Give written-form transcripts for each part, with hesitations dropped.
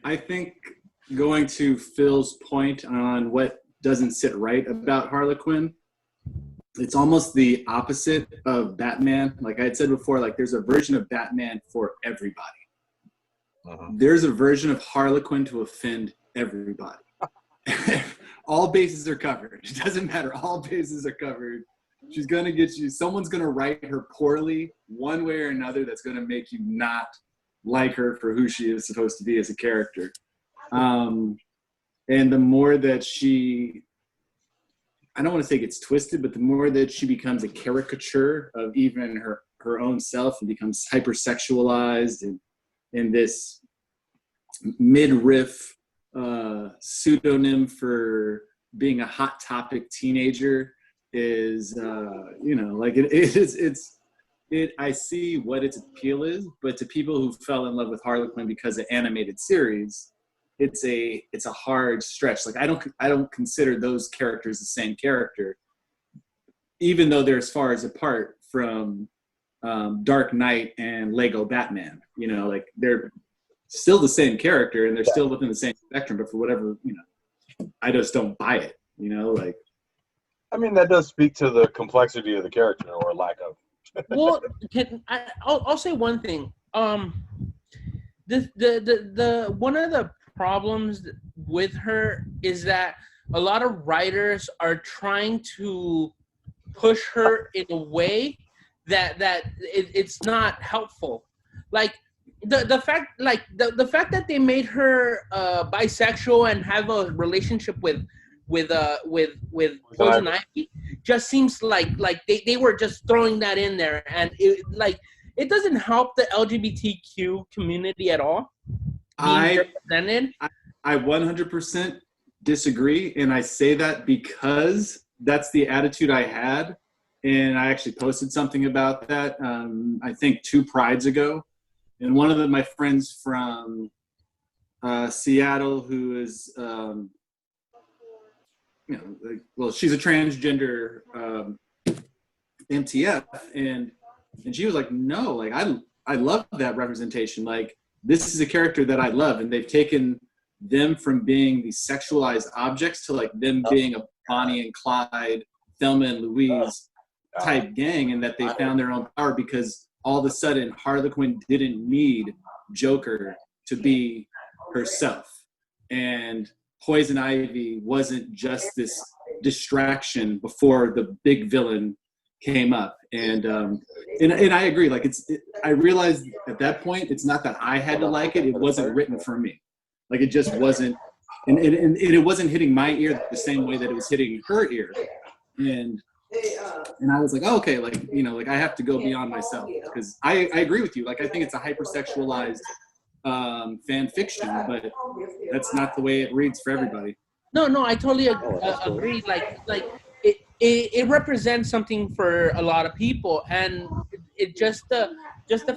I think going to Phil's point on what doesn't sit right about Harley Quinn, it's almost the opposite of Batman. Like I had said before, like there's a version of Batman for everybody. There's a version of Harley Quinn to offend everybody. All bases are covered. It doesn't matter. All bases are covered. She's going to get you. Someone's going to write her poorly one way or another that's going to make you not like her for who she is supposed to be as a character. And the more that she, I don't want to say gets twisted, but the more that she becomes a caricature of even her own self and becomes hypersexualized and in this midriff pseudonym for being a hot topic teenager is, like I see what its appeal is, but to people who fell in love with Harley Quinn because of animated series, it's a hard stretch. Like I don't consider those characters the same character, even though they're as far as apart from Dark Knight and Lego Batman. Like they're still the same character and they're still within the same spectrum, but for whatever, I just don't buy it, like. I mean, that does speak to the complexity of the character or lack of. Well, I'll say one thing. The one of the problems with her is that a lot of writers are trying to push her in a way that it's not helpful. Like the fact that they made her bisexual and have a relationship with Poison Ivy just seems like they were just throwing that in there, and it doesn't help the LGBTQ community at all being represented. I 100% disagree, and I say that because that's the attitude I had, and I actually posted something about that I think 2 prides ago, and one of my friends from Seattle who is she's a transgender MTF, and she was like, no, like I love that representation. Like this is a character that I love, and they've taken them from being these sexualized objects to like them being a Bonnie and Clyde, Thelma and Louise type gang, and that they found their own power because all of a sudden Harley Quinn didn't need Joker to be herself, and Poison Ivy wasn't just this distraction before the big villain came up. And I agree. Like I realized at that point, it's not that I had to like it. It wasn't written for me. Like it just wasn't, and it wasn't hitting my ear the same way that it was hitting her ear. And I was like, oh, okay, like, like I have to go beyond myself, because I agree with you. Like, I think it's a hypersexualized fan fiction, but that's not the way it reads for everybody. No, I totally agree. Like it represents something for a lot of people, and it just the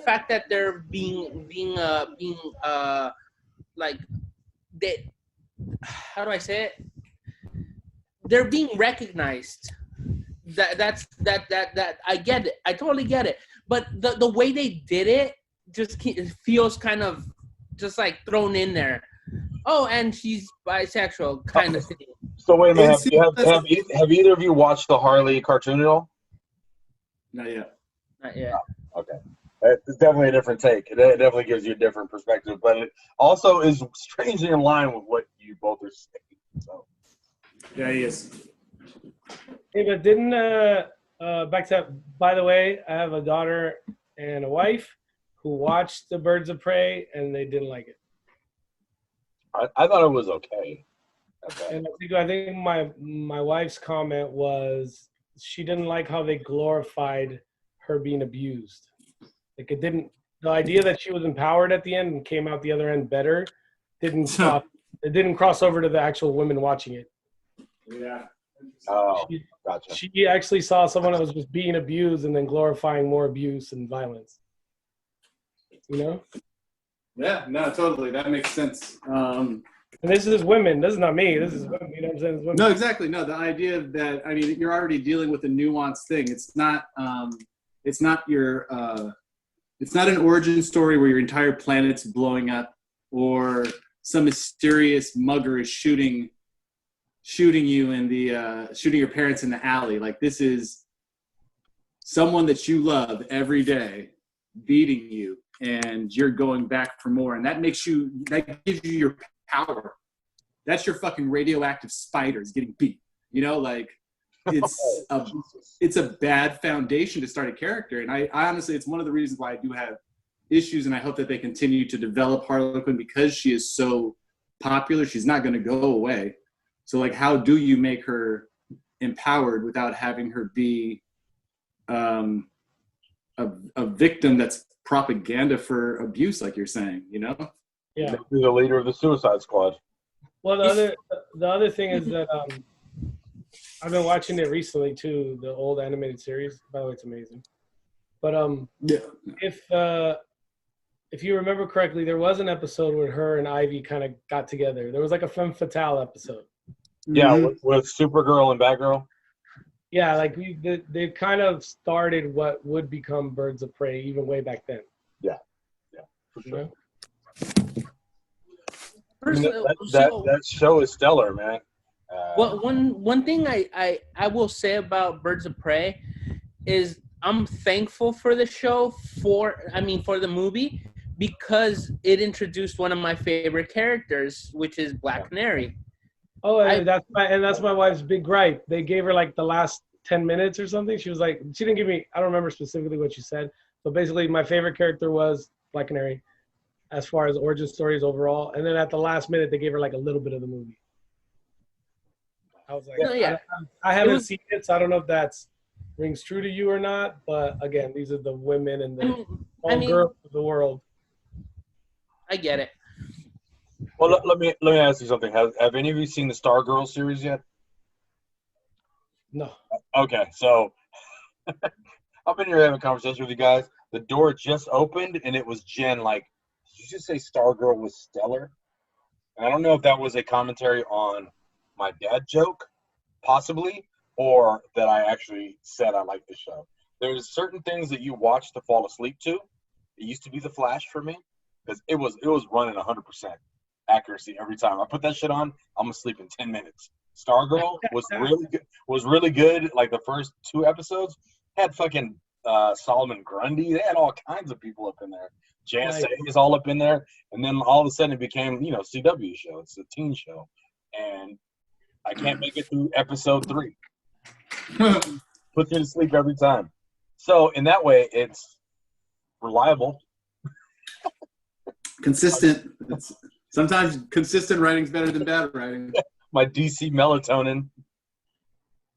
fact that they're being like they, how do I say it? They're being recognized. That I get it. I totally get it. But the way they did it just feels kind of just like thrown in there. Oh, and she's bisexual, kind of thing. So wait a minute. Have either of you watched the Harley cartoon at all? Not yet. Not yet. Oh, okay. It's definitely a different take. It definitely gives you a different perspective, but it also is strangely in line with what you both are saying. So. Yeah, he is. Hey, but didn't back to that, by the way, I have a daughter and a wife who watched the Birds of Prey and they didn't like it. I thought it was okay. And I think my wife's comment was she didn't like how they glorified her being abused. Like the idea that she was empowered at the end and came out the other end better didn't cross over to the actual women watching it. Yeah. Oh, gotcha. She actually saw someone that was just being abused and then glorifying more abuse and violence. You know? Yeah, no, totally. That makes sense. And this is women. This is not me. This is women. You know what I'm saying? It's women. No, exactly. No, the idea that, I mean, you're already dealing with a nuanced thing. It's not it's not an origin story where your entire planet's blowing up, or some mysterious mugger is shooting you in the shooting your parents in the alley. Like, this is someone that you love every day beating you, and you're going back for more, and that gives you your power. That's your fucking radioactive spiders getting beat. You know, like, it's a bad foundation to start a character. And I honestly, it's one of the reasons why I do have issues, and I hope that they continue to develop Harley Quinn, because she is so popular. She's not going to go away. So, like, how do you make her empowered without having her be a victim that's propaganda for abuse, like you're saying, you know? Yeah. Be the leader of the Suicide Squad. Well, the other thing is that I've been watching it recently too, the old animated series. By the way, it's amazing. But yeah. if you remember correctly, there was an episode where her and Ivy kind of got together. There was like a femme fatale episode. Yeah, with Supergirl and Batgirl. Yeah, like they kind of started what would become Birds of Prey even way back then. Yeah, for sure. You know? I mean, that show is stellar, man. Well, one thing I will say about Birds of Prey is I'm thankful for the show for the movie, because it introduced one of my favorite characters, which is Black Canary. Oh, and that's my wife's big gripe. They gave her like the last 10 minutes or something. She was like, she didn't give me, I don't remember specifically what she said. But basically, my favorite character was Black Canary, as far as origin stories overall. And then at the last minute, they gave her like a little bit of the movie. I was like, No, yeah. I haven't seen it, so I don't know if that's rings true to you or not. But again, these are the women and the girls of the world. I get it. Well, let me ask you something. Have any of you seen the Stargirl series yet? No. Okay, so I've been here having a conversation with you guys. The door just opened, and it was Jen. Like, did you just say Stargirl was stellar? And I don't know if that was a commentary on my dad joke, possibly, or that I actually said I like the show. There's certain things that you watch to fall asleep to. It used to be The Flash for me, because it was running 100% accuracy every time. I put that shit on, I'm asleep in 10 minutes. Stargirl was really good. Like, the first 2 episodes had fucking Solomon Grundy. They had all kinds of people up in there. Janice is all up in there, and then all of a sudden it became, CW show. It's a teen show, and I can't make it through episode 3. Puts me to sleep every time. So in that way, it's reliable. Consistent. Sometimes consistent writing's better than bad writing. My DC melatonin